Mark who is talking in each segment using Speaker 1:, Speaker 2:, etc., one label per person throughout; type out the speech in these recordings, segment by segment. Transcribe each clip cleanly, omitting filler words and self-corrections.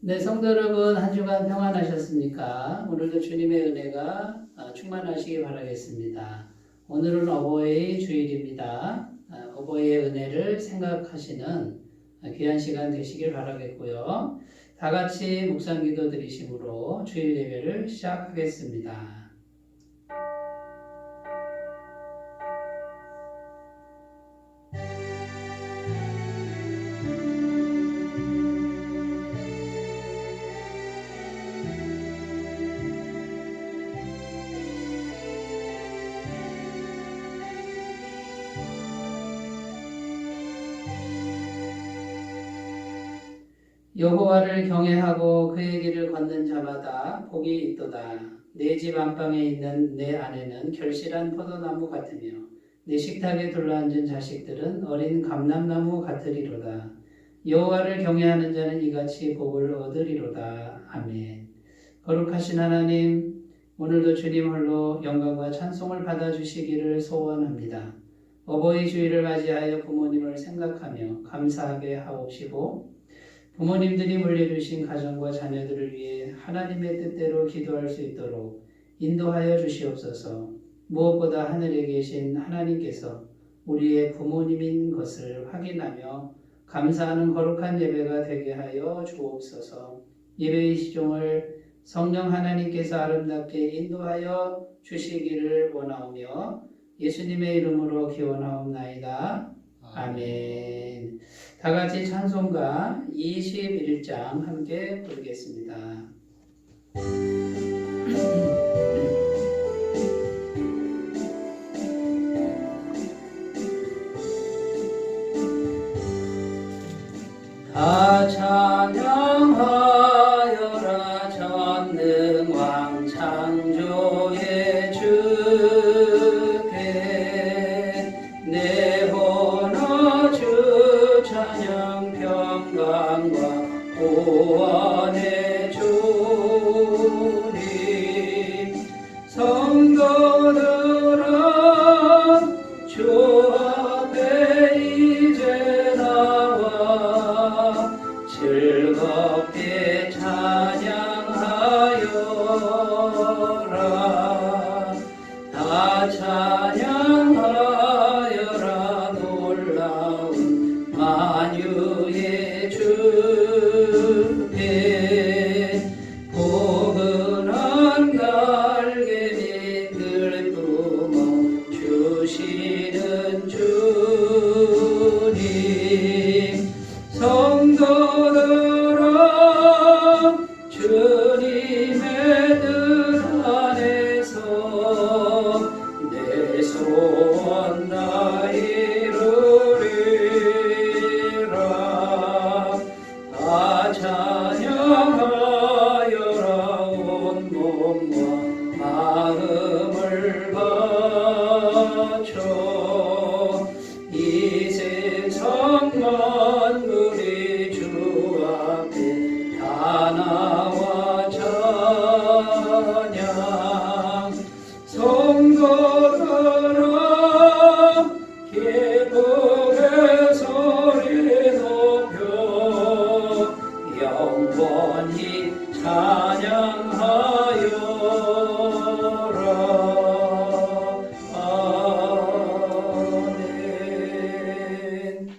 Speaker 1: 네, 성도 여러분, 한 주간 평안하셨습니까? 오늘도 주님의 은혜가 충만하시기 바라겠습니다. 오늘은 어버이 주일입니다. 어버이의 은혜를 생각하시는 귀한 시간 되시길 바라겠고요. 다 같이 묵상 기도 드리심으로 주일 예배를 시작하겠습니다. 여호와를 경외하고 그의 길을 걷는 자마다 복이 있도다. 내 집 안방에 있는 내 아내는 결실한 포도나무 같으며 내 식탁에 둘러앉은 자식들은 어린 감람나무 같으리로다. 여호와를 경외하는 자는 이같이 복을 얻으리로다. 아멘. 거룩하신 하나님, 오늘도 주님 홀로 영광과 찬송을 받아주시기를 소원합니다. 어버이 주일을 맞이하여 부모님을 생각하며 감사하게 하옵시고 부모님들이 물려주신 가정과 자녀들을 위해 하나님의 뜻대로 기도할 수 있도록 인도하여 주시옵소서. 무엇보다 하늘에 계신 하나님께서 우리의 부모님인 것을 확인하며 감사하는 거룩한 예배가 되게 하여 주옵소서. 예배의 시종을 성령 하나님께서 아름답게 인도하여 주시기를 원하오며 예수님의 이름으로 기원하옵나이다. 아멘. 다 같이 찬송가 21장 함께 부르겠습니다. 다 찬양하여라 전능왕 창조의 주께 내 혼아 주 찬양 평강과 구원의 주님 성도들아 주 앞에 이제 나와 즐겁게 찬양하여라. 다 찬양하여라. 놀라운 만유의 주께 포근한 날개 밑을 품어 주시는 주님 성도들아 주님의 뜻 안에서 내 소원 다 이루리라. 다 찬양하여라. 온 몸과 마음을 바쳐 이 세상 만물이 주 앞에 다 나와 찬양 성도들아 기쁨의 소리 높여 영원히 찬양하여라. 아멘.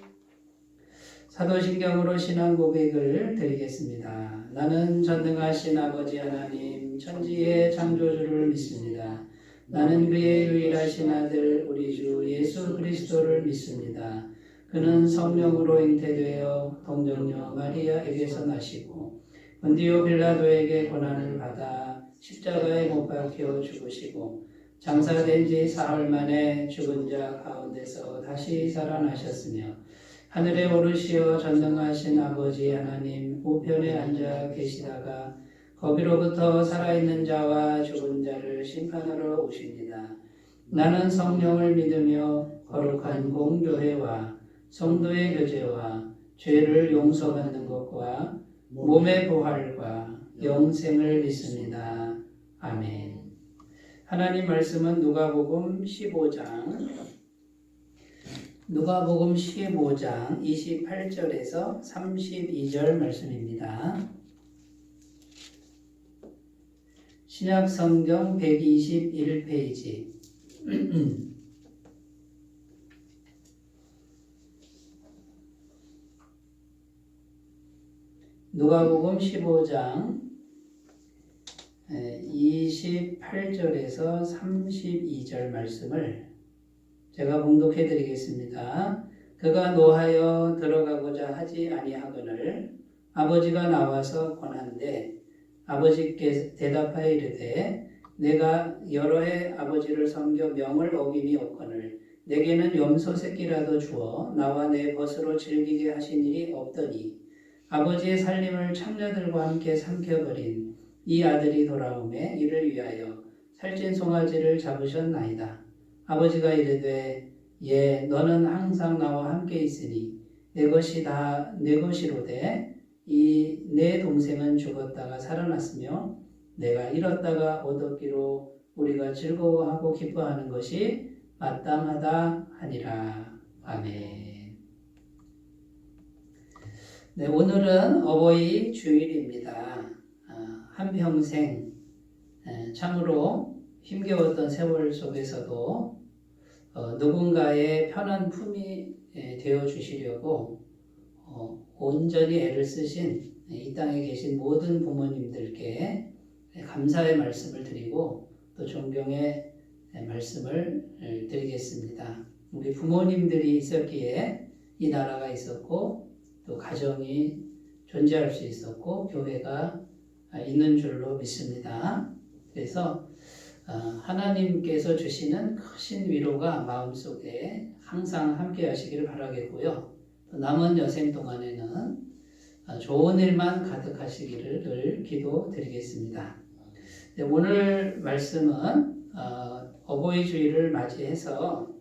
Speaker 1: 사도신경으로 신앙 고백을 드리겠습니다. 나는 전능하신 아버지 하나님 천지의 창조주를 믿습니다. 나는 그의 유일하신 아들 우리 주 예수 그리스도를 믿습니다. 그는 성령으로 잉태되어 동정녀 마리아에게서 나시고 본디오 빌라도에게 고난을 받아 십자가에 못 박혀 죽으시고 장사된 지 사흘 만에 죽은 자 가운데서 다시 살아나셨으며 하늘에 오르시어 전능하신 아버지 하나님 우편에 앉아 계시다가 거기로부터 살아있는 자와 죽은 자를 심판하러 오십니다. 나는 성령을 믿으며 거룩한 공교회와 성도의 교제와 죄를 용서받는 것과 몸의 부활과 영생을 믿습니다. 아멘. 하나님 말씀은 누가복음 15장 28절에서 32절 말씀입니다. 신약성경 121페이지. 누가복음 15장 28절에서 32절 말씀을 제가 봉독해 드리겠습니다. 그가 노하여 들어가고자 하지 아니하거늘 아버지가 나와서 권한대 아버지께 대답하여 이르되 내가 여러 해 아버지를 섬겨 명을 어김이 없거늘 내게는 염소 새끼라도 주어 나와 내 벗으로 즐기게 하신 일이 없더니 아버지의 살림을 창녀들과 함께 삼켜버린 이 아들이 돌아오매 이를 위하여 살찐 송아지를 잡으셨나이다. 아버지가 이르되 예 너는 항상 나와 함께 있으니 내 것이 다 내 것이로되 이 내 동생은 죽었다가 살아났으며 내가 잃었다가 얻었기로 우리가 즐거워하고 기뻐하는 것이 마땅하다 하니라. 아멘. 네, 오늘은 어버이 주일입니다. 한평생 참으로 힘겨웠던 세월 속에서도 누군가의 편한 품이 되어 주시려고 온전히 애를 쓰신 이 땅에 계신 모든 부모님들께 감사의 말씀을 드리고 또 존경의 말씀을 드리겠습니다. 우리 부모님들이 있었기에 이 나라가 있었고 또 가정이 존재할 수 있었고 교회가 있는 줄로 믿습니다. 그래서 하나님께서 주시는 크신 위로가 마음속에 항상 함께 하시기를 바라겠고요. 또 남은 여생 동안에는 좋은 일만 가득하시기를 늘 기도드리겠습니다. 오늘 말씀은 어버이 주일을 맞이해서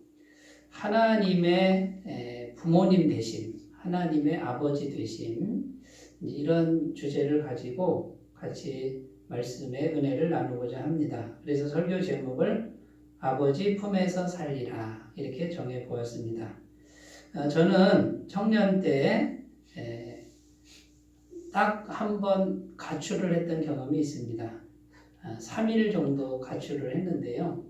Speaker 1: 하나님의 부모님 되심, 하나님의 아버지 되심 이런 주제를 가지고 같이 말씀의 은혜를 나누고자 합니다. 그래서 설교 제목을 아버지 품에서 살리라 이렇게 정해 보았습니다. 저는 청년 때 딱 한 번 가출을 했던 경험이 있습니다. 3일 정도 가출을 했는데요.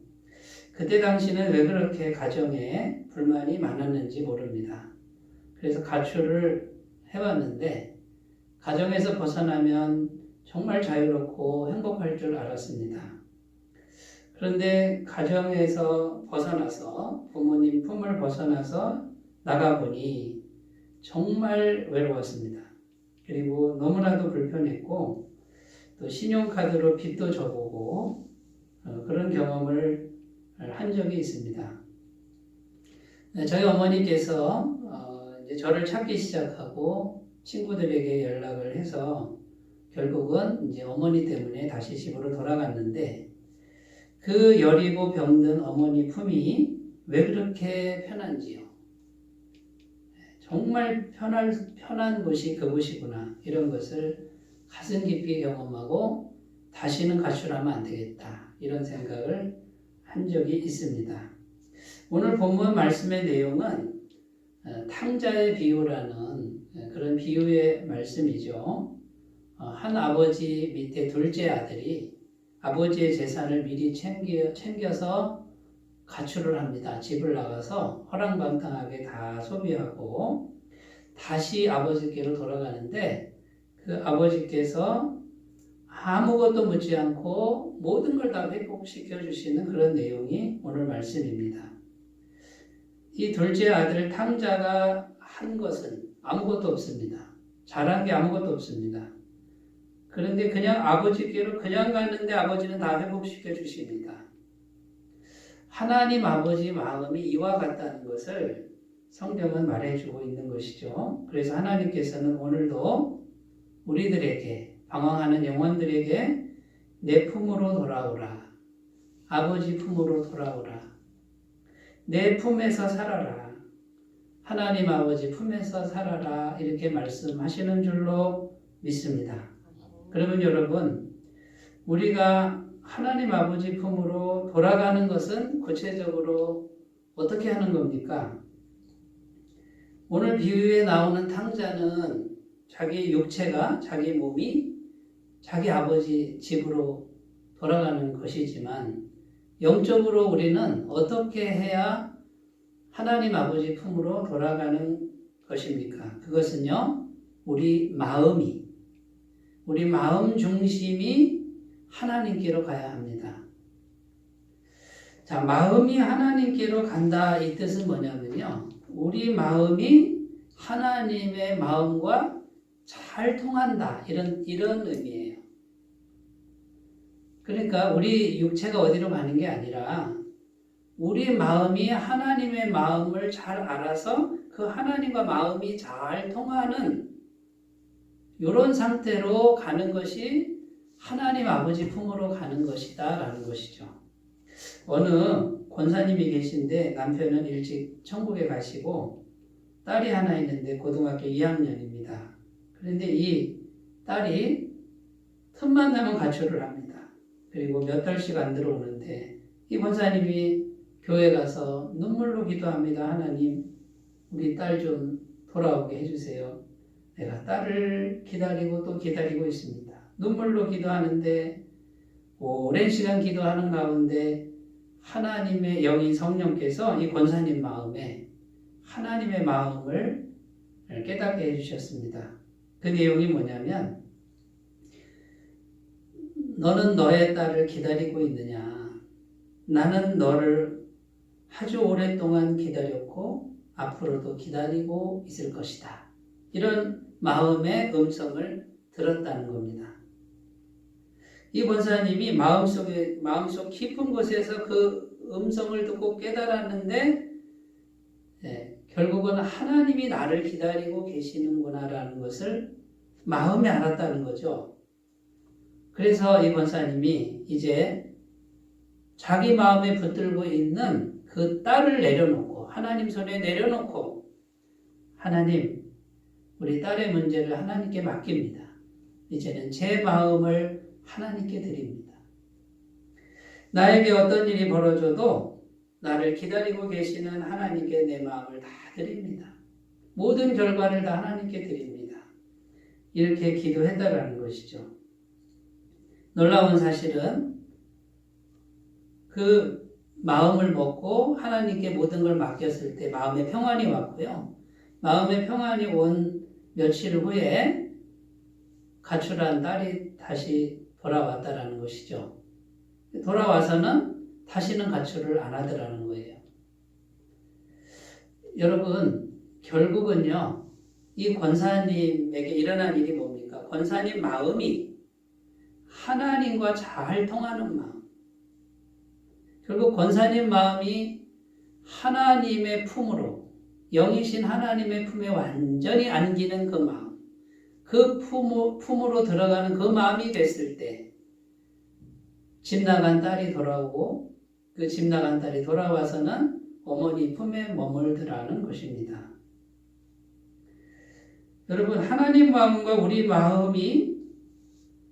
Speaker 1: 그때 당시는 왜 그렇게 가정에 불만이 많았는지 모릅니다. 그래서 가출을 해봤는데 가정에서 벗어나면 정말 자유롭고 행복할 줄 알았습니다. 그런데 가정에서 벗어나서 부모님 품을 벗어나서 나가보니 정말 외로웠습니다. 그리고 너무나도 불편했고 또 신용카드로 빚도 져보고 그런 경험을 한 적이 있습니다. 저희 어머니께서 이제 저를 찾기 시작하고 친구들에게 연락을 해서 결국은 이제 어머니 때문에 다시 집으로 돌아갔는데 그 여리고 병든 어머니 품이 왜 그렇게 편한지요. 정말 편한 곳이 그곳이구나. 이런 것을 가슴 깊이 경험하고 다시는 가출하면 안 되겠다. 이런 생각을 한 적이 있습니다. 오늘 본문 말씀의 내용은 탕자의 비유라는 그런 비유의 말씀이죠. 한 아버지 밑에 둘째 아들이 아버지의 재산을 미리 챙겨서 가출을 합니다. 집을 나가서 허랑방탕하게 다 소비하고 다시 아버지께로 돌아가는데 그 아버지께서 아무것도 묻지 않고 모든 걸 다 회복시켜 주시는 그런 내용이 오늘 말씀입니다. 이 둘째 아들 탕자가 한 것은 아무것도 없습니다. 잘한 게 아무것도 없습니다. 그런데 그냥 아버지께로 그냥 갔는데 아버지는 다 회복시켜 주십니다. 하나님 아버지 마음이 이와 같다는 것을 성경은 말해주고 있는 것이죠. 그래서 하나님께서는 오늘도 우리들에게 방황하는 영혼들에게 내 품으로 돌아오라. 아버지 품으로 돌아오라. 내 품에서 살아라. 하나님 아버지 품에서 살아라. 이렇게 말씀하시는 줄로 믿습니다. 그러면 여러분, 우리가 하나님 아버지 품으로 돌아가는 것은 구체적으로 어떻게 하는 겁니까? 오늘 비유에 나오는 탕자는 자기 육체가, 자기 몸이 자기 아버지 집으로 돌아가는 것이지만 영적으로 우리는 어떻게 해야 하나님 아버지 품으로 돌아가는 것입니까? 그것은요, 우리 마음 중심이 하나님께로 가야 합니다. 자, 마음이 하나님께로 간다 이 뜻은 뭐냐면요, 우리 마음이 하나님의 마음과 잘 통한다 이런 의미예요. 그러니까 우리 육체가 어디로 가는 게 아니라 우리 마음이 하나님의 마음을 잘 알아서 그 하나님과 마음이 잘 통하는 이런 상태로 가는 것이 하나님 아버지 품으로 가는 것이다 라는 것이죠. 어느 권사님이 계신데 남편은 일찍 천국에 가시고 딸이 하나 있는데 고등학교 2학년입니다. 그런데 이 딸이 틈만 나면 가출을 합니다. 그리고 몇 달씩 안 들어오는데 이 권사님이 교회 가서 눈물로 기도합니다. 하나님, 우리 딸 좀 돌아오게 해주세요. 내가 딸을 기다리고 또 기다리고 있습니다. 눈물로 기도하는데 오랜 시간 기도하는 가운데 하나님의 영인 성령께서 이 권사님 마음에 하나님의 마음을 깨닫게 해주셨습니다. 그 내용이 뭐냐면, 너는 너의 딸을 기다리고 있느냐? 나는 너를 아주 오랫동안 기다렸고 앞으로도 기다리고 있을 것이다. 이런 마음의 음성을 들었다는 겁니다. 이 권사님이 마음속 깊은 곳에서 그 음성을 듣고 깨달았는데, 결국은 하나님이 나를 기다리고 계시는구나라는 것을 마음에 알았다는 거죠. 그래서 이 권사님이 이제 자기 마음에 붙들고 있는 그 딸을 내려놓고 하나님 손에 내려놓고, 하나님, 우리 딸의 문제를 하나님께 맡깁니다. 이제는 제 마음을 하나님께 드립니다. 나에게 어떤 일이 벌어져도 나를 기다리고 계시는 하나님께 내 마음을 다 드립니다. 모든 결과를 다 하나님께 드립니다. 이렇게 기도했다라는 것이죠. 놀라운 사실은 그 마음을 먹고 하나님께 모든 걸 맡겼을 때 마음의 평안이 왔고요. 마음의 평안이 온 며칠 후에 가출한 딸이 다시 돌아왔다라는 것이죠. 돌아와서는 다시는 가출을 안 하더라는 거예요. 여러분, 결국은요, 이 권사님에게 일어난 일이 뭡니까? 권사님 마음이 하나님과 잘 통하는 마음. 결국 권사님 마음이 하나님의 품으로, 영이신 하나님의 품에 완전히 안기는 그 마음, 그 품으로 들어가는 그 마음이 됐을 때 집 나간 딸이 돌아오고, 그 집 나간 딸이 돌아와서는 어머니 품에 머물더라는 것입니다. 여러분, 하나님 마음과 우리 마음이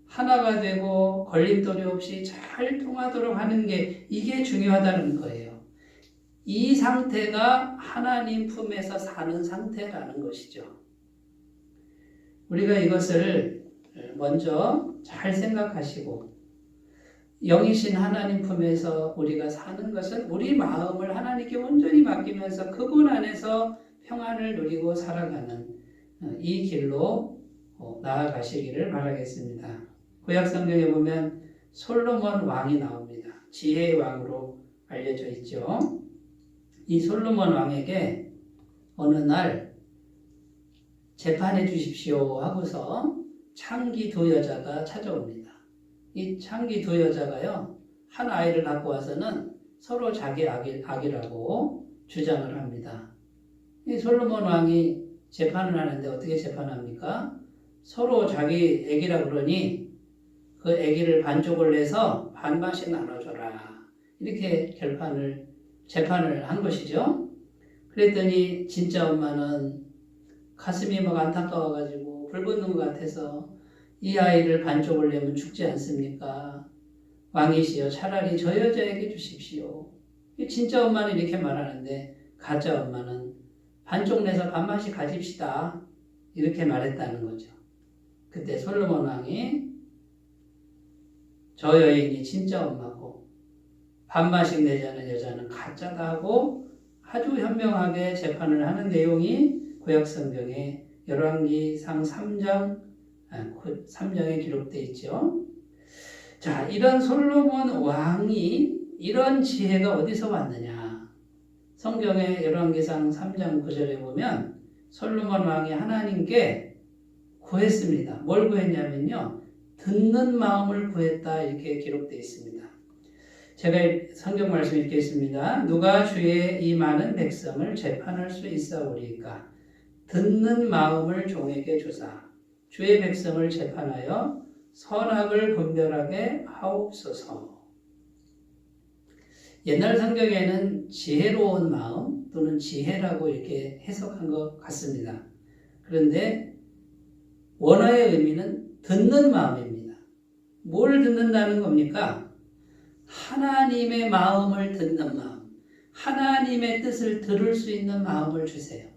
Speaker 1: 하나가 되고 걸림돌이 없이 잘 통하도록 하는 게, 이게 중요하다는 거예요. 이 상태가 하나님 품에서 사는 상태라는 것이죠. 우리가 이것을 먼저 잘 생각하시고, 영이신 하나님 품에서 우리가 사는 것은 우리 마음을 하나님께 온전히 맡기면서 그분 안에서 평안을 누리고 살아가는 이 길로 나아가시기를 바라겠습니다. 구약 성경에 보면 솔로몬 왕이 나옵니다. 지혜의 왕으로 알려져 있죠. 이 솔로몬 왕에게 어느 날 재판해 주십시오 하고서 창기 두 여자가 찾아옵니다. 이 창기 두 여자가요, 한 아이를 갖고 와서는 서로 자기 아기라고 주장을 합니다. 이 솔로몬 왕이 재판을 하는데 어떻게 재판합니까? 서로 자기 아기라 그러니 그 아기를 반쪽을 내서 반반씩 나눠줘라. 이렇게 재판을 한 것이죠. 그랬더니 진짜 엄마는 가슴이 막 안타까워가지고 불붙는 것 같아서, 이 아이를 반쪽을 내면 죽지 않습니까? 왕이시여, 차라리 저 여자에게 주십시오. 진짜 엄마는 이렇게 말하는데 가짜 엄마는 반쪽 내서 반반씩 가집시다, 이렇게 말했다는 거죠. 그때 솔로몬 왕이 저 여인이 진짜 엄마고 반마씩 내자는 여자는 가짜다 하고 아주 현명하게 재판을 하는 내용이 구약성경에 열왕기상 3장에 기록되어 있죠. 자, 이런 솔로몬 왕이 이런 지혜가 어디서 왔느냐? 성경의 열왕기상 3장 9절에 보면 솔로몬 왕이 하나님께 구했습니다. 뭘 구했냐면요. 듣는 마음을 구했다 이렇게 기록되어 있습니다. 제가 성경 말씀 읽겠습니다. 누가 주의 이 많은 백성을 재판할 수 있사오리까? 듣는 마음을 종에게 주사 주의 백성을 재판하여 선악을 분별하게 하옵소서. 옛날 성경에는 지혜로운 마음 또는 지혜라고 이렇게 해석한 것 같습니다. 그런데 원어의 의미는 듣는 마음입니다. 뭘 듣는다는 겁니까? 하나님의 마음을 듣는 마음, 하나님의 뜻을 들을 수 있는 마음을 주세요.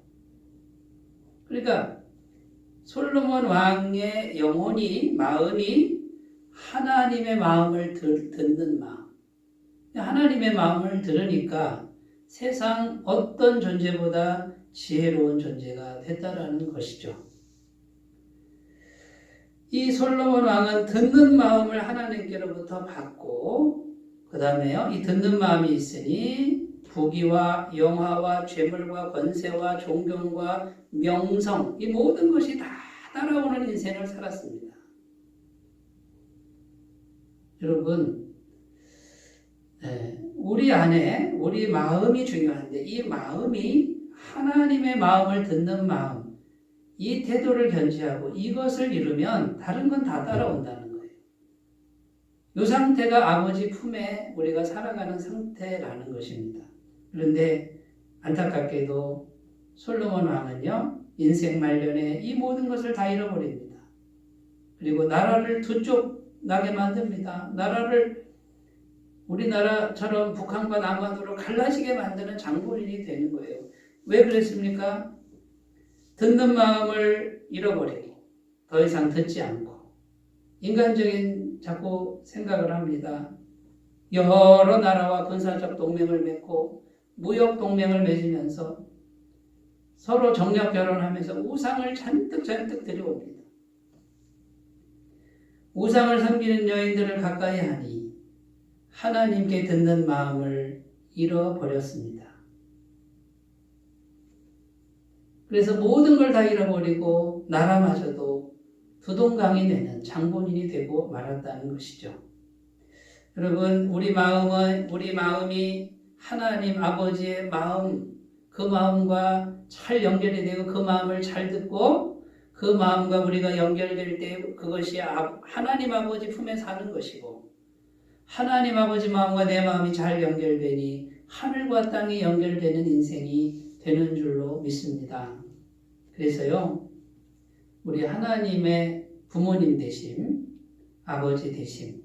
Speaker 1: 그러니까 솔로몬 왕의 영혼이, 마음이 하나님의 마음을 듣는 마음. 하나님의 마음을 들으니까 세상 어떤 존재보다 지혜로운 존재가 됐다라는 것이죠. 이 솔로몬 왕은 듣는 마음을 하나님께로부터 받고 그 다음에요. 이 듣는 마음이 있으니 부귀와 영화와 재물과 권세와 존경과 명성 이 모든 것이 다 따라오는 인생을 살았습니다. 여러분 우리 안에 우리 마음이 중요한데 이 마음이 하나님의 마음을 듣는 마음 이 태도를 견지하고 이것을 이루면 다른 건 다 따라온다는 거예요. 이 상태가 아버지 품에 우리가 살아가는 상태라는 것입니다. 그런데 안타깝게도 솔로몬 왕은요 인생 말년에 이 모든 것을 다 잃어버립니다. 그리고 나라를 두 쪽 나게 만듭니다. 나라를 우리나라처럼 북한과 남한으로 갈라지게 만드는 장본인이 되는 거예요. 왜 그랬습니까? 듣는 마음을 잃어버리고 더 이상 듣지 않고 인간적인 자꾸 생각을 합니다. 여러 나라와 군사적 동맹을 맺고 무역 동맹을 맺으면서 서로 정략 결혼하면서 우상을 잔뜩 들여옵니다. 우상을 섬기는 여인들을 가까이 하니 하나님께 듣는 마음을 잃어버렸습니다. 그래서 모든 걸 다 잃어버리고 나라마저도 두동강이 되는 장본인이 되고 말았다는 것이죠. 여러분 우리 마음이 하나님 아버지의 마음 그 마음과 잘 연결이 되고 그 마음을 잘 듣고 그 마음과 우리가 연결될 때 그것이 하나님 아버지 품에 사는 것이고 하나님 아버지 마음과 내 마음이 잘 연결되니 하늘과 땅이 연결되는 인생이 되는 줄로 믿습니다. 그래서요 우리 하나님의 부모님 되심 아버지 되심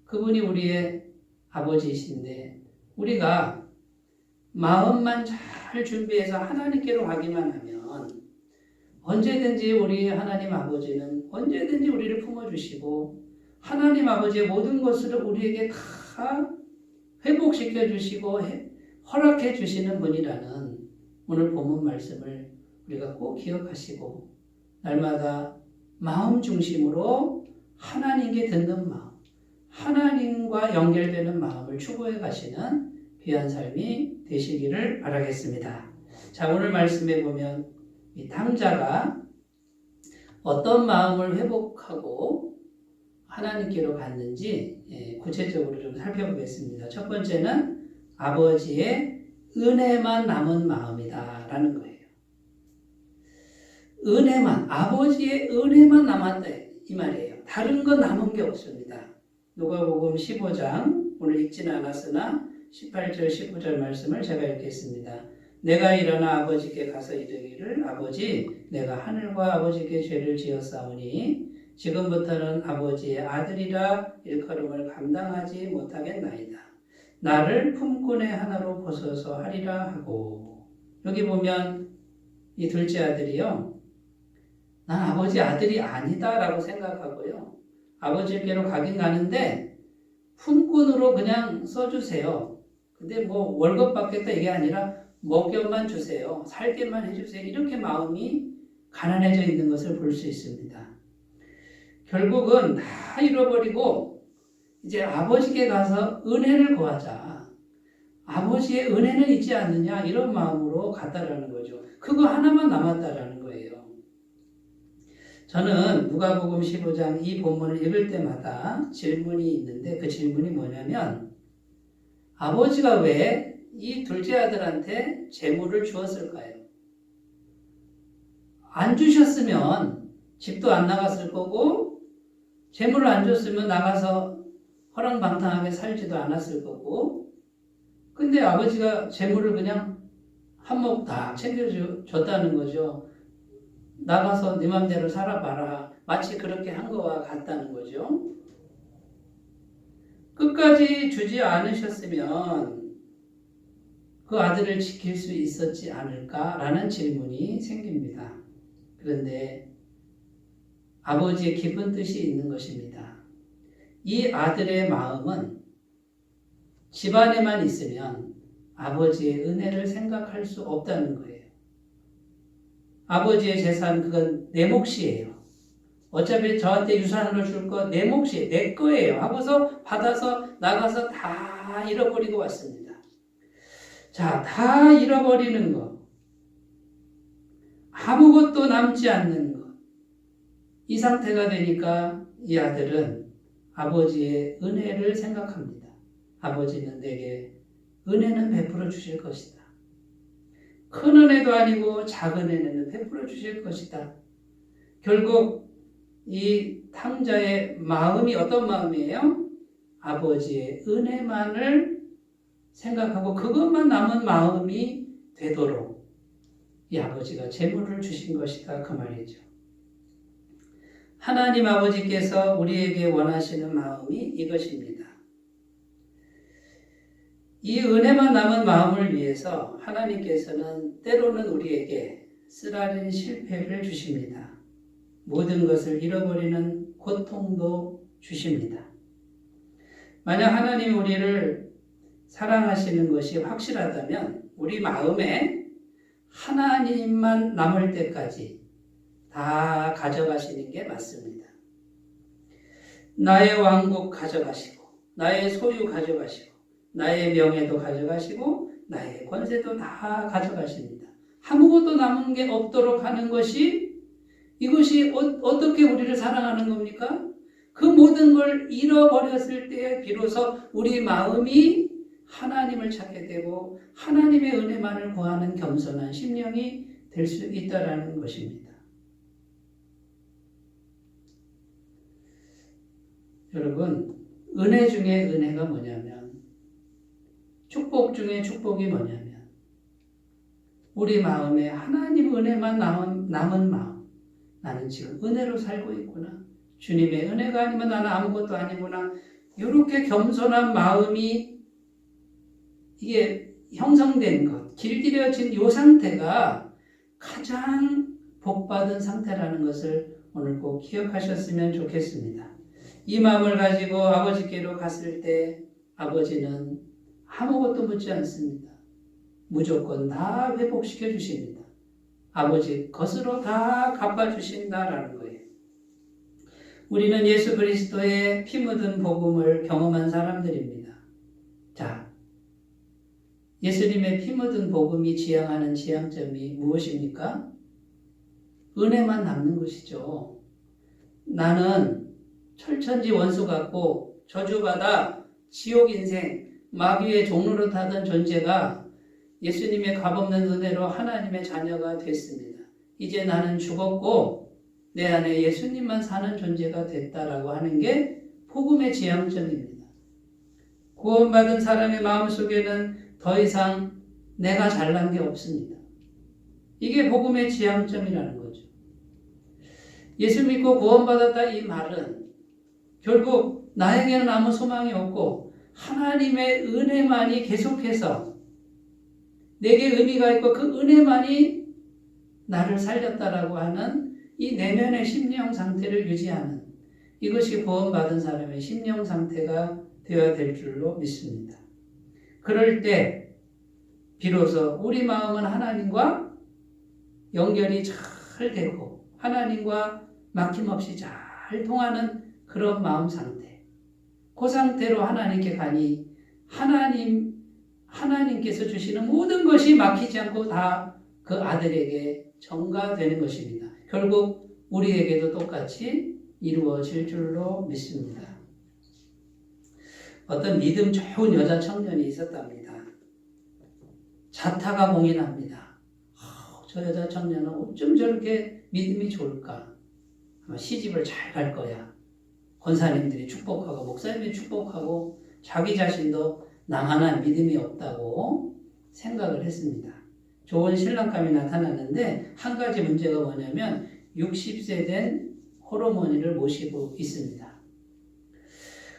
Speaker 1: 그분이 우리의 아버지이신데 우리가 마음만 잘 준비해서 하나님께로 가기만 하면 언제든지 우리 하나님 아버지는 언제든지 우리를 품어주시고 하나님 아버지의 모든 것을 우리에게 다 회복시켜 주시고 허락해 주시는 분이라는 오늘 본문 말씀을 우리가 꼭 기억하시고 날마다 마음 중심으로 하나님께 듣는 마음 하나님과 연결되는 마음을 추구해 가시는 귀한 삶이 되시기를 바라겠습니다. 자, 오늘 말씀에 보면 이 탕자가 어떤 마음을 회복하고 하나님께로 갔는지 구체적으로 좀 살펴보겠습니다. 첫 번째는 아버지의 은혜만 남은 마음이다 라는 거예요. 은혜만, 아버지의 은혜만 남았다 이 말이에요. 다른 건 남은 게 없습니다. 누가복음 15장 오늘 읽지는 않았으나 18절 19절 말씀을 제가 읽겠습니다. 내가 일어나 아버지께 가서 이르기를 아버지 내가 하늘과 아버지께 죄를 지었사오니 지금부터는 아버지의 아들이라 일컬음을 감당하지 못하겠나이다. 나를 품꾼의 하나로 보소서 하리라 하고 여기 보면 이 둘째 아들이요 난 아버지 아들이 아니다 라고 생각하고요 아버지께로 가긴 가는데 품꾼으로 그냥 써주세요. 근데 뭐 월급 받겠다 이게 아니라 먹여만 주세요. 살게만 해주세요. 이렇게 마음이 가난해져 있는 것을 볼 수 있습니다. 결국은 다 잃어버리고 이제 아버지께 가서 은혜를 구하자. 아버지의 은혜는 있지 않느냐 이런 마음으로 갔다라는 거죠. 그거 하나만 남았다라는 거예요. 저는 누가복음 15장 이 본문을 읽을 때마다 질문이 있는데 그 질문이 뭐냐면 아버지가 왜 이 둘째 아들한테 재물을 주었을까요? 안 주셨으면 집도 안 나갔을 거고 재물을 안 줬으면 나가서 허랑방탕하게 살지도 않았을 거고 근데 아버지가 재물을 그냥 한몫 다 챙겨줬다는 거죠. 나가서 네 맘대로 살아봐라. 마치 그렇게 한 거와 같다는 거죠. 끝까지 주지 않으셨으면 그 아들을 지킬 수 있었지 않을까라는 질문이 생깁니다. 그런데 아버지의 깊은 뜻이 있는 것입니다. 이 아들의 마음은 집안에만 있으면 아버지의 은혜를 생각할 수 없다는 거예요. 아버지의 재산 그건 내 몫이에요. 어차피 저한테 유산으로 줄 거 내 몫이에요. 내 거예요. 하고서 받아서 나가서 다 잃어버리고 왔습니다. 자, 다 잃어버리는 것. 아무것도 남지 않는 것. 이 상태가 되니까 이 아들은 아버지의 은혜를 생각합니다. 아버지는 내게 은혜는 베풀어 주실 것이다. 큰 은혜도 아니고 작은 은혜는 베풀어 주실 것이다. 결국 이 탕자의 마음이 어떤 마음이에요? 아버지의 은혜만을 생각하고 그것만 남은 마음이 되도록 이 아버지가 재물을 주신 것이다 그 말이죠. 하나님 아버지께서 우리에게 원하시는 마음이 이것입니다. 이 은혜만 남은 마음을 위해서 하나님께서는 때로는 우리에게 쓰라린 실패를 주십니다. 모든 것을 잃어버리는 고통도 주십니다. 만약 하나님 우리를 사랑하시는 것이 확실하다면 우리 마음에 하나님만 남을 때까지 다 가져가시는 게 맞습니다. 나의 왕국 가져가시고 나의 소유 가져가시고 나의 명예도 가져가시고 나의 권세도 다 가져가십니다. 아무것도 남은 게 없도록 하는 것이 이것이 어떻게 우리를 사랑하는 겁니까? 그 모든 걸 잃어버렸을 때 비로소 우리 마음이 하나님을 찾게 되고 하나님의 은혜만을 구하는 겸손한 심령이 될 수 있다라는 것입니다. 여러분, 은혜 중에 은혜가 뭐냐면 축복 중에 축복이 뭐냐면 우리 마음에 하나님 은혜만 남은 마음. 나는 지금 은혜로 살고 있구나. 주님의 은혜가 아니면 나는 아무것도 아니구나. 이렇게 겸손한 마음이 이게 형성된 것, 길들여진 이 상태가 가장 복받은 상태라는 것을 오늘 꼭 기억하셨으면 좋겠습니다. 이 마음을 가지고 아버지께로 갔을 때 아버지는 아무것도 묻지 않습니다. 무조건 다 회복시켜 주십니다. 아버지 것으로 다 갚아주신다라는 거예요. 우리는 예수 그리스도의 피 묻은 복음을 경험한 사람들입니다. 자, 예수님의 피 묻은 복음이 지향하는 지향점이 무엇입니까? 은혜만 남는 것이죠. 나는 철천지 원수 같고 저주받아 지옥 인생, 마귀의 종로로 타던 존재가 예수님의 값없는 은혜로 하나님의 자녀가 됐습니다. 이제 나는 죽었고 내 안에 예수님만 사는 존재가 됐다라고 하는 게 복음의 지향점입니다. 구원받은 사람의 마음속에는 더 이상 내가 잘난 게 없습니다. 이게 복음의 지향점이라는 거죠. 예수 믿고 구원받았다 이 말은 결국 나에게는 아무 소망이 없고 하나님의 은혜만이 계속해서 내게 의미가 있고 그 은혜만이 나를 살렸다라고 하는 이 내면의 심령 상태를 유지하는 이것이 구원받은 사람의 심령 상태가 되어야 될 줄로 믿습니다. 그럴 때 비로소 우리 마음은 하나님과 연결이 잘 되고 하나님과 막힘없이 잘 통하는 그런 마음 상태. 그 상태로 하나님께 가니 하나님께서 주시는 모든 것이 막히지 않고 다 그 아들에게 전가되는 것입니다. 결국 우리에게도 똑같이 이루어질 줄로 믿습니다. 어떤 믿음 좋은 여자 청년이 있었답니다. 자타가 공인합니다. 저 여자 청년은 어쩜 저렇게 믿음이 좋을까? 아마 시집을 잘 갈 거야. 권사님들이 축복하고 목사님이 축복하고 자기 자신도 나만한 믿음이 없다고 생각을 했습니다. 좋은 신랑감이 나타났는데 한 가지 문제가 뭐냐면 60세 된 호르몬이를 모시고 있습니다.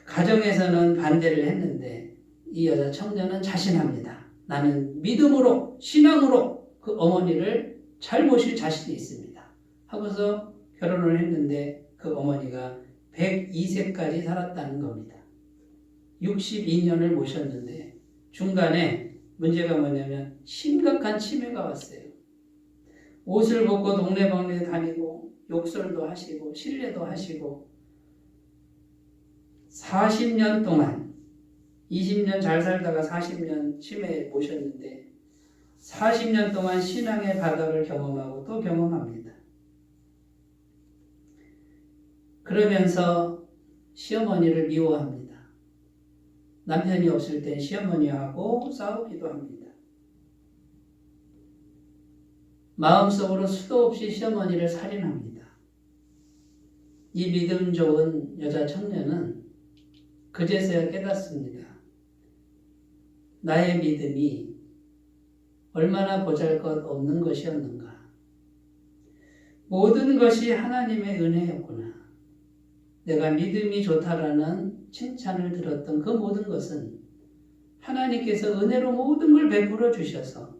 Speaker 1: 가정에서는 반대를 했는데 이 여자 청년은 자신합니다. 나는 믿음으로 신앙으로 그 어머니를 잘 모실 자신이 있습니다. 하고서 결혼을 했는데 그 어머니가 102세까지 살았다는 겁니다. 62년을 모셨는데 중간에 문제가 뭐냐면 심각한 치매가 왔어요. 옷을 벗고 동네방네 다니고 욕설도 하시고 실례도 하시고 40년 동안 20년 잘 살다가 40년 치매에 모셨는데 40년 동안 신앙의 바닥을 경험하고 또 경험합니다. 그러면서 시어머니를 미워합니다. 남편이 없을 땐 시어머니하고 싸우기도 합니다. 마음속으로 수도 없이 시어머니를 살인합니다. 이 믿음 좋은 여자 청년은 그제서야 깨닫습니다. 나의 믿음이 얼마나 보잘것없는 것이었는가. 모든 것이 하나님의 은혜였구나. 내가 믿음이 좋다라는 칭찬을 들었던 그 모든 것은 하나님께서 은혜로 모든 걸 베풀어 주셔서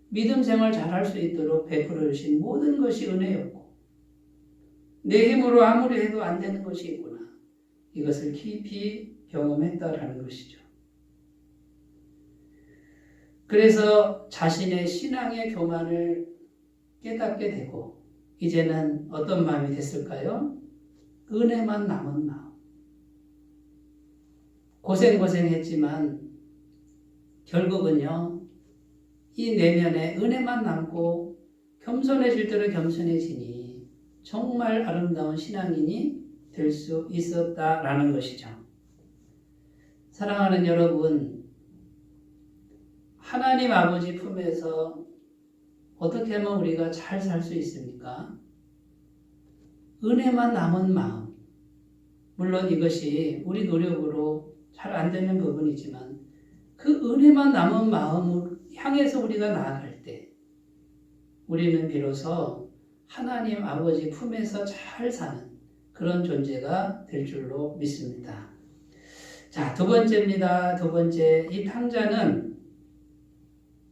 Speaker 1: 믿음 생활 잘할 수 있도록 베풀어 주신 모든 것이 은혜였고 내 힘으로 아무리 해도 안 되는 것이 있구나. 이것을 깊이 경험했다라는 것이죠. 그래서 자신의 신앙의 교만을 깨닫게 되고 이제는 어떤 마음이 됐을까요? 은혜만 남은 마음. 고생했지만 결국은요, 이 내면에 은혜만 남고 겸손해질 대로 겸손해지니 정말 아름다운 신앙인이 될 수 있었다라는 것이죠. 사랑하는 여러분, 하나님 아버지 품에서 어떻게 하면 우리가 잘 살 수 있습니까? 은혜만 남은 마음. 물론 이것이 우리 노력으로 잘 안 되는 부분이지만 그 은혜만 남은 마음을 향해서 우리가 나아갈 때 우리는 비로소 하나님 아버지 품에서 잘 사는 그런 존재가 될 줄로 믿습니다. 자, 두 번째입니다. 두 번째, 이 탕자는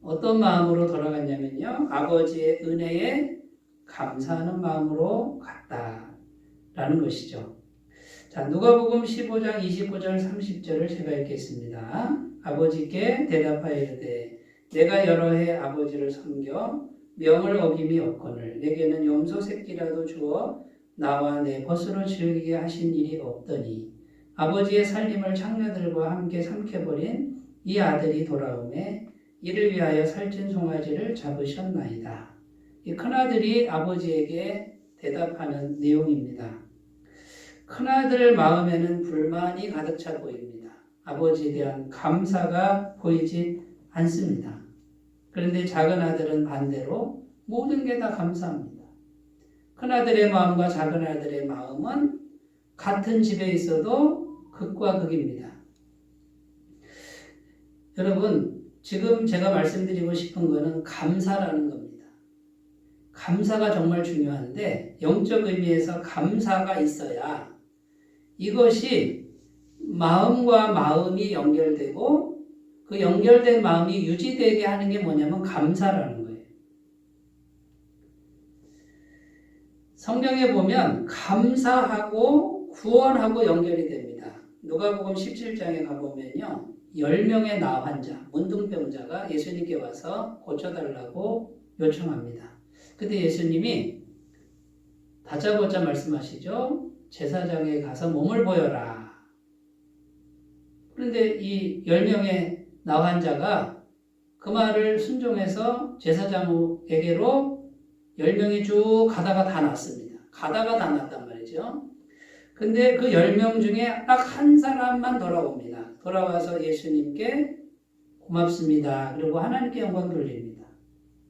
Speaker 1: 어떤 마음으로 돌아갔냐면요. 아버지의 은혜에 감사하는 마음으로 갔다라는 것이죠. 자, 누가복음 15장 29절 30절을 제가 읽겠습니다. 아버지께 대답하여 이르되 내가 여러 해 아버지를 섬겨 명을 어김이 없거늘 내게는 염소 새끼라도 주어 나와 내 벗으로 즐기게 하신 일이 없더니 아버지의 살림을 창녀들과 함께 삼켜버린 이 아들이 돌아오매 이를 위하여 살찐 송아지를 잡으셨나이다. 이 큰아들이 아버지에게 대답하는 내용입니다. 큰아들 마음에는 불만이 가득 차 보입니다. 아버지에 대한 감사가 보이지 않습니다. 그런데 작은 아들은 반대로 모든 게 다 감사합니다. 큰아들의 마음과 작은 아들의 마음은 같은 집에 있어도 극과 극입니다. 여러분, 지금 제가 말씀드리고 싶은 것은 감사라는 겁니다. 감사가 정말 중요한데 영적 의미에서 감사가 있어야 이것이 마음과 마음이 연결되고 그 연결된 마음이 유지되게 하는 게 뭐냐면 감사라는 거예요. 성경에 보면 감사하고 구원하고 연결이 됩니다. 누가복음 17장에 가보면요. 10명의 나 환자, 문둥병자가 예수님께 와서 고쳐달라고 요청합니다. 근데 예수님이 다짜고짜 말씀하시죠. 제사장에 가서 몸을 보여라. 그런데 이 10명의 나 환자가 그 말을 순종해서 제사장에게로 10명이 쭉 가다가 다 났습니다. 가다가 다 났단 말이죠. 근데 그 10명 중에 딱 한 사람만 돌아옵니다. 돌아와서 예수님께 고맙습니다. 그리고 하나님께 영광 돌립니다.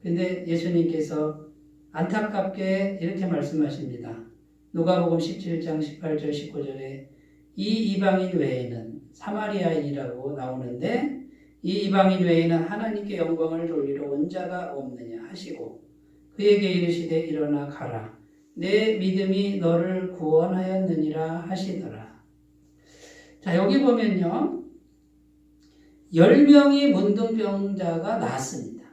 Speaker 1: 근데 예수님께서 안타깝게 이렇게 말씀하십니다. 누가복음 17장 18절 19절에 이 이방인 외에는 사마리아인이라고 나오는데 이 이방인 외에는 하나님께 영광을 돌리러 온 자가 없느냐 하시고 그에게 이르시되 일어나 가라. 내 믿음이 너를 구원하였느니라 하시더라. 자, 여기 보면요. 10명의 문둥병자가 나았습니다.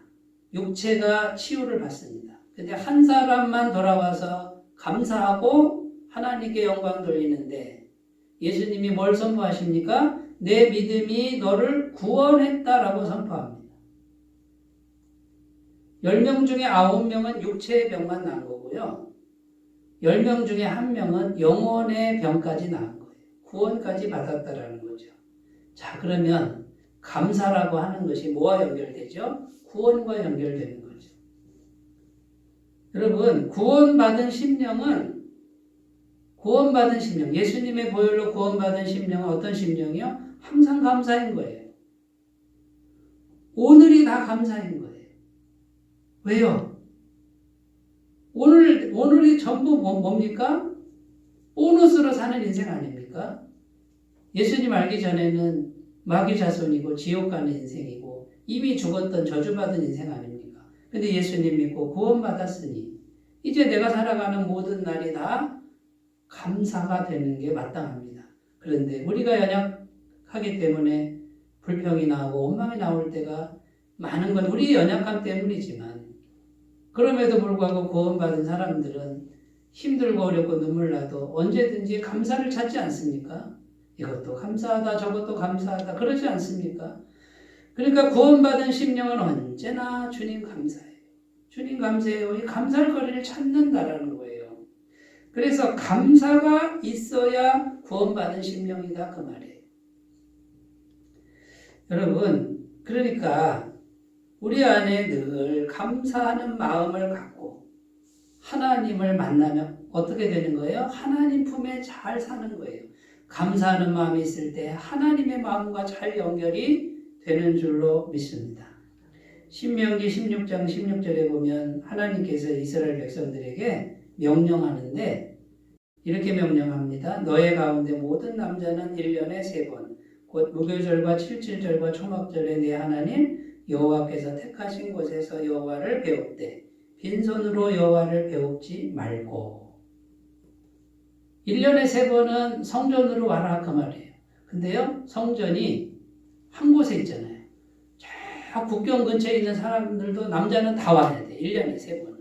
Speaker 1: 육체가 치유를 받습니다. 근데 한 사람만 돌아와서 감사하고 하나님께 영광 돌리는데 예수님이 뭘 선포하십니까? 내 믿음이 너를 구원했다라고 선포합니다. 10명 중에 9명은 육체의 병만 난 거고요. 10명 중에 1명은 영혼의 병까지 나은 거예요. 구원까지 받았다라는 거죠. 자, 그러면 감사라고 하는 것이 뭐와 연결되죠? 구원과 연결되는 거죠. 여러분, 구원받은 심령은 예수님의 보혈로 구원받은 심령은 어떤 심령이요? 항상 감사인 거예요. 오늘이 다 감사인 거예요. 왜요? 오늘이 전부 뭡니까? 보너스로 사는 인생 아닙니까? 예수님 알기 전에는 마귀 자손이고 지옥 가는 인생이고 이미 죽었던 저주받은 인생 아닙니까? 근데 예수님 믿고 구원받았으니 이제 내가 살아가는 모든 날이 다 감사가 되는 게 마땅합니다. 그런데 우리가 연약하기 때문에 불평이 나오고 원망이 나올 때가 많은 건 우리 연약함 때문이지만 그럼에도 불구하고 구원받은 사람들은 힘들고 어렵고 눈물 나도 언제든지 감사를 찾지 않습니까? 이것도 감사하다 저것도 감사하다 그러지 않습니까? 그러니까 구원받은 심령은 언제나 주님 감사해요. 주님 감사해요. 이 감사할 거리를 찾는다라는 거예요. 그래서 감사가 있어야 구원받은 심령이다 그 말이에요. 여러분, 그러니까 우리 안에 늘 감사하는 마음을 갖고 하나님을 만나면 어떻게 되는 거예요? 하나님 품에 잘 사는 거예요. 감사하는 마음이 있을 때 하나님의 마음과 잘 연결이 되는 줄로 믿습니다. 신명기 16장 16절에 보면 하나님께서 이스라엘 백성들에게 명령하는데 이렇게 명령합니다. 너의 가운데 모든 남자는 1년에 3번 곧 무교절과 칠칠절과 초막절에 내 하나님 여호와께서 택하신 곳에서 여호와를 배웁되 빈손으로 여호와를 배웁지 말고 1년에 3번은 성전으로 와라 그 말이에요. 근데요 성전이 한 곳에 있잖아요. 저 국경 근처에 있는 사람들도 남자는 다 와야 돼. 1년에 3번.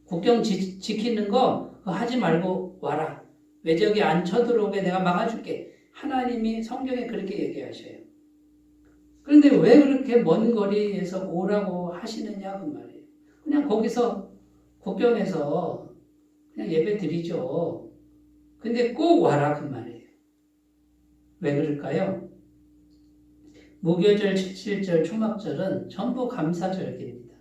Speaker 1: 국경 지키는 거 하지 말고 와라. 외적이 안 쳐들어오게 내가 막아줄게. 하나님이 성경에 그렇게 얘기하셔요. 그런데 왜 그렇게 먼 거리에서 오라고 하시느냐 그 말이에요. 그냥 거기서 국경에서 그냥 예배 드리죠. 근데 꼭 와라 그 말이에요. 왜 그럴까요? 무교절, 칠칠절, 초막절은 전부 감사절기입니다.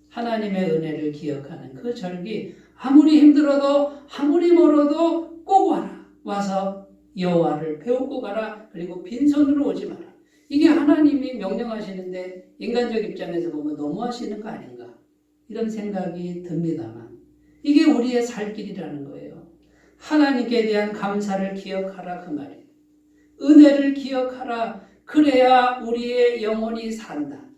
Speaker 1: 하나님의 은혜를 기억하는 그 절기 아무리 힘들어도 아무리 멀어도 꼭 와라. 와서 여호와를 배우고 가라. 그리고 빈손으로 오지 마라. 이게 하나님이 명령하시는데 인간적 입장에서 보면 너무하시는 거 아닌가 이런 생각이 듭니다만 이게 우리의 살 길이라는 거예요. 하나님께 대한 감사를 기억하라 그 말이에요. 은혜를 기억하라. 그래야 우리의 영혼이 산다.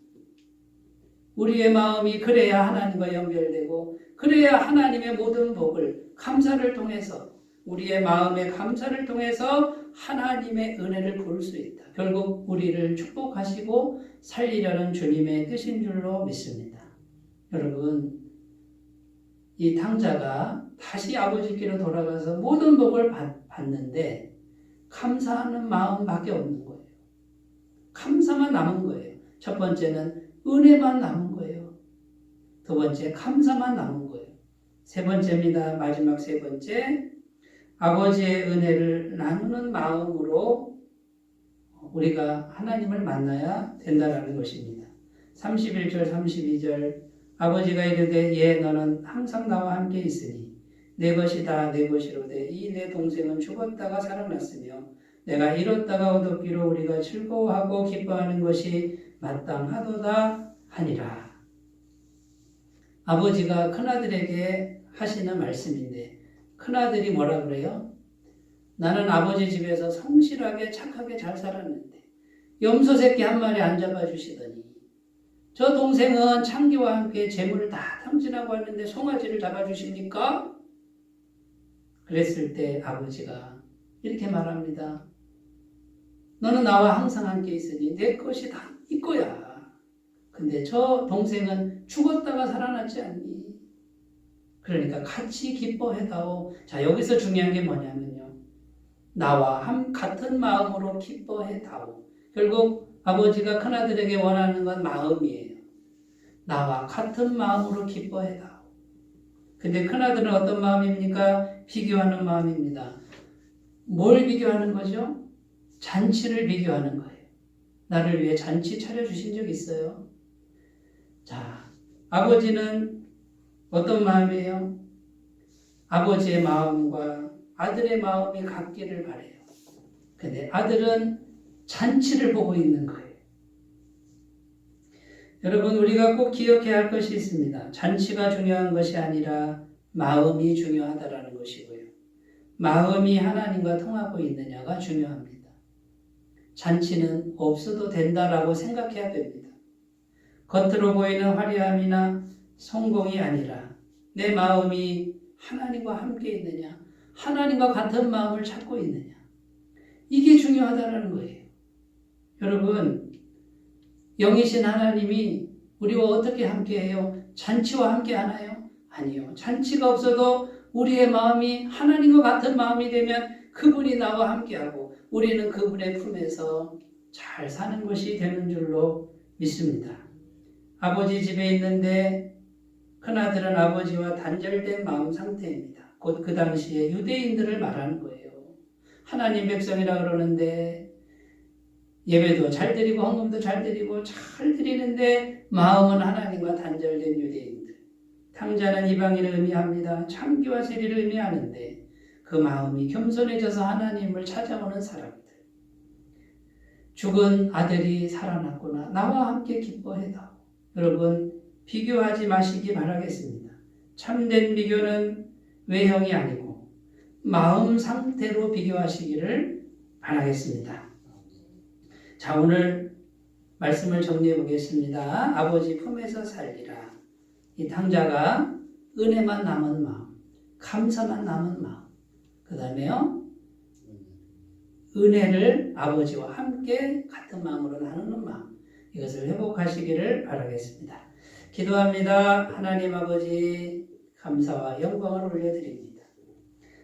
Speaker 1: 우리의 마음이 그래야 하나님과 연결되고 그래야 하나님의 모든 복을 감사를 통해서 우리의 마음의 감사를 통해서 하나님의 은혜를 볼 수 있다. 결국 우리를 축복하시고 살리려는 주님의 뜻인 줄로 믿습니다. 여러분, 이 탕자가 다시 아버지께로 돌아가서 모든 복을 받는데 감사하는 마음밖에 없는 거예요. 감사만 남은 거예요. 첫 번째는 은혜만 남은 거예요. 두 번째, 감사만 남은 거예요. 세 번째입니다. 마지막 세 번째, 아버지의 은혜를 나누는 마음으로 우리가 하나님을 만나야 된다는 것입니다. 31절, 32절, 아버지가 이르되 예 너는 항상 나와 함께 있으니 내 것이 다 내 것이로되 이 내 동생은 죽었다가 살아났으며 내가 잃었다가 얻었기로 우리가 즐거워하고 기뻐하는 것이 마땅하도다 하니라. 아버지가 큰아들에게 하시는 말씀인데 큰아들이 뭐라 그래요? 나는 아버지 집에서 성실하게 착하게 잘 살았는데 염소 새끼 한 마리 안 잡아주시더니 저 동생은 창기와 함께 재물을 다 탕진하고 왔는데 송아지를 잡아주십니까? 그랬을 때 아버지가 이렇게 말합니다. 너는 나와 항상 함께 있으니 내 것이 다 네 거야. 근데 저 동생은 죽었다가 살아났지 않니? 그러니까 같이 기뻐해다오. 자, 여기서 중요한 게 뭐냐면요. 나와 같은 마음으로 기뻐해다오. 결국 아버지가 큰아들에게 원하는 건 마음이에요. 나와 같은 마음으로 기뻐해다오. 근데 큰아들은 어떤 마음입니까? 비교하는 마음입니다. 뭘 비교하는 거죠? 잔치를 비교하는 거예요. 나를 위해 잔치 차려주신 적 있어요? 자, 아버지는 어떤 마음이에요? 아버지의 마음과 아들의 마음이 같기를 바래요. 근데 아들은 잔치를 보고 있는 거예요. 여러분, 우리가 꼭 기억해야 할 것이 있습니다. 잔치가 중요한 것이 아니라 마음이 중요하다라는 것이고요. 마음이 하나님과 통하고 있느냐가 중요합니다. 잔치는 없어도 된다라고 생각해야 됩니다. 겉으로 보이는 화려함이나 성공이 아니라 내 마음이 하나님과 함께 있느냐, 하나님과 같은 마음을 찾고 있느냐, 이게 중요하다는 거예요. 여러분, 영이신 하나님이 우리와 어떻게 함께해요? 잔치와 함께 하나요? 아니요. 잔치가 없어도 우리의 마음이 하나님과 같은 마음이 되면 그분이 나와 함께하고 우리는 그분의 품에서 잘 사는 것이 되는 줄로 믿습니다. 아버지 집에 있는데 큰아들은 아버지와 단절된 마음 상태입니다. 곧 그 당시에 유대인들을 말하는 거예요. 하나님 백성이라 그러는데 예배도 잘 드리고 헌금도 잘 드리고 잘 드리는데 마음은 하나님과 단절된 유대인들. 탕자는 이방인을 의미합니다. 창기와 세리를 의미하는데 그 마음이 겸손해져서 하나님을 찾아오는 사람들. 죽은 아들이 살아났구나. 나와 함께 기뻐해다. 여러분, 비교하지 마시기 바라겠습니다. 참된 비교는 외형이 아니고 마음 상태로 비교하시기를 바라겠습니다. 자, 오늘 말씀을 정리해 보겠습니다. 아버지 품에서 살리라. 이 탕자가 은혜만 남은 마음, 감사만 남은 마음, 그 다음에요 은혜를 아버지와 함께 같은 마음으로 나누는 마음, 이것을 회복하시기를 바라겠습니다. 기도합니다. 하나님 아버지, 감사와 영광을 올려드립니다.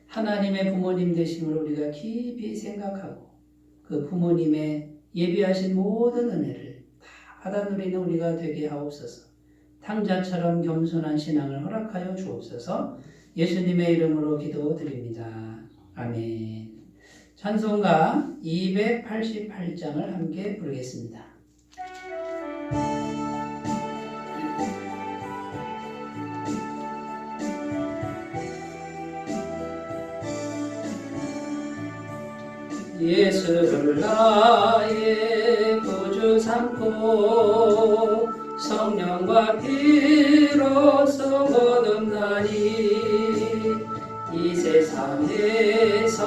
Speaker 1: 하나님의 부모님 되심을 우리가 깊이 생각하고 그 부모님의 예비하신 모든 은혜를 다 받아 누리는 우리가 되게 하옵소서. 탕자처럼 겸손한 신앙을 허락하여 주옵소서. 예수님의 이름으로 기도드립니다. 아멘. 찬송가 288장을 함께 부르겠습니다. 예수를 나의 구주 삼고 성령과 피로써 거듭나니 이 세상에서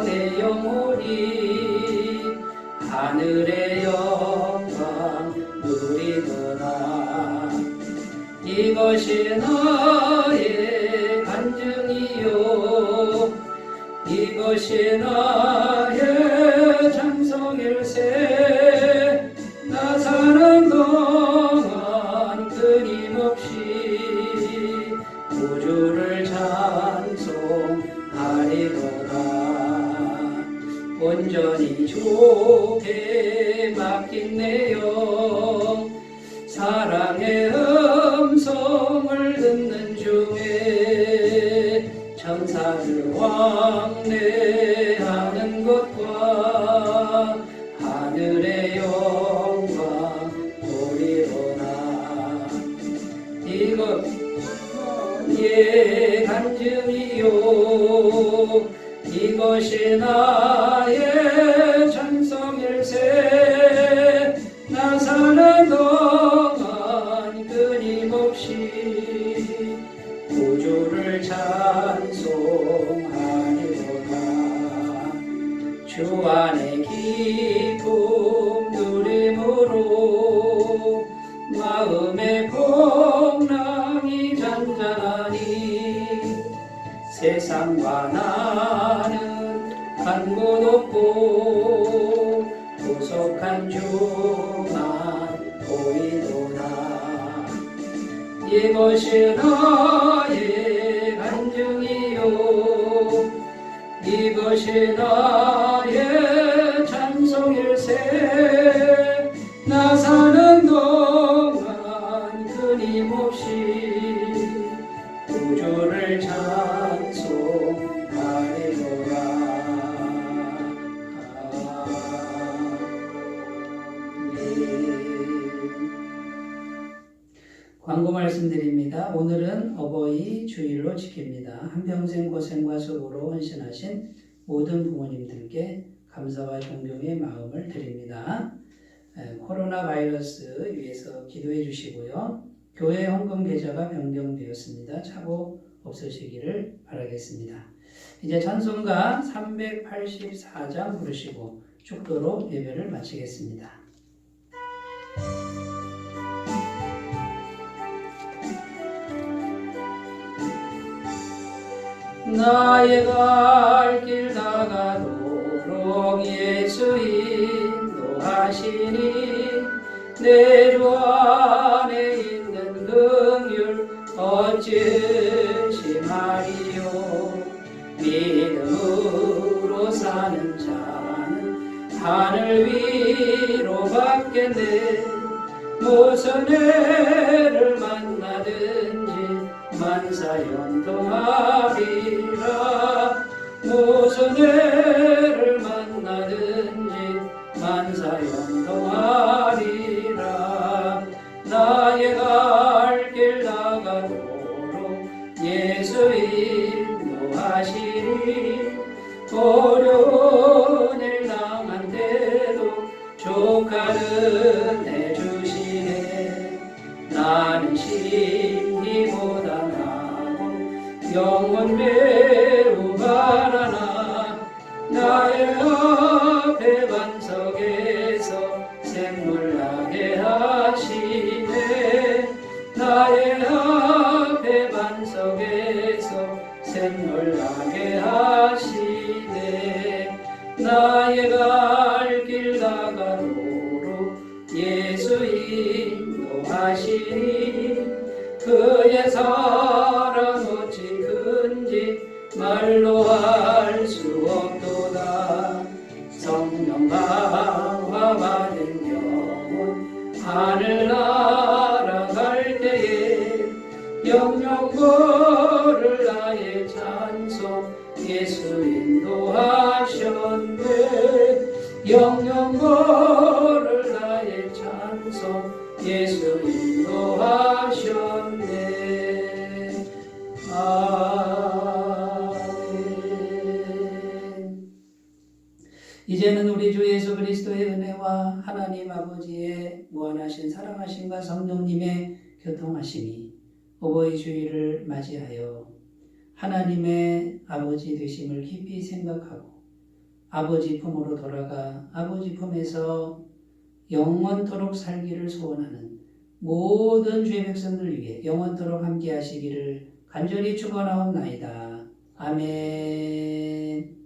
Speaker 1: 내 영혼이 하늘의 영광 누리도다. 이것이 나의 간증이요 이것이 나의 장성일세. 나 사는 동안 끊임없이 구주를 찬송하리로다. 여전히 좋게 맡긴네요. 사랑의 음성을 듣는 중에 천사들 왕래하는 것과 하늘의 영광 보리로나. 이것 예 간증이요 이것이 나의 전성일세. 나 사는 동안 끊임없이 구주를 찬송하리로다. 주 안에 기쁨 누림으로 마음의 풍랑이 잔잔하니 세상과 나는 한 곳 없고 구속한 주만 보이도다. 이것이 나의 간증이요 이것이 나의 찬송일세. 나 사는 동안 끊임없이 구주를 찬송하리로다. 광고 말씀드립니다. 오늘은 어버이 주일로 지킵니다. 한평생 고생과 수고로 헌신하신 모든 부모님들께 감사와 존경의 마음을 드립니다. 코로나 바이러스 위해서 기도해 주시고요. 교회 헌금 계좌가 변경되었습니다. 착오 없으시기를 바라겠습니다. 이제 찬송가 384장 부르시고 축도로 예배를 마치겠습니다. 나의 갈 길 다가도록 예수 인도하시니 내 주 안에 있는 긍휼 어찌 심하리요. 믿음으로 사는 자는 하늘 위로 받겠네. 무슨 애를 만나든지 만사연통하리라. 무슨 애를 만나든지 만사연통하리라. 나의 갈 길 다가도록 예수 인도하시리. 어려운 일 당한데도 조카는 해주시네. 나는 심기보다 나고 영원 매우 바라나. 나의 앞에 반석에서 샘물나게 하시네. 나의 앞에 반석에서 샘물나게 하시네. 나의 갈 길 다가도록 예수 인도하시니 그의 사랑 어찌 큰지 말로 할 수 없도다. 성령 강화 받은 영혼 하늘 날아갈 때에 영영 걸을 나의 찬송 예수 인도하셨네. 영영 걸을 나의 찬송 예수 인도하셨네. 아멘. 이제는 우리 주 예수 그리스도의 은혜와 하나님 아버지의 무한하신 사랑하심과 성령님의 교통하심이 어버이 주일을 맞이하여 하나님의 아버지 되심을 깊이 생각하고 아버지 품으로 돌아가 아버지 품에서 영원토록 살기를 소원하는 모든 주의 백성들 위해 영원토록 함께 하시기를 간절히 축원하옵나이다. 아멘.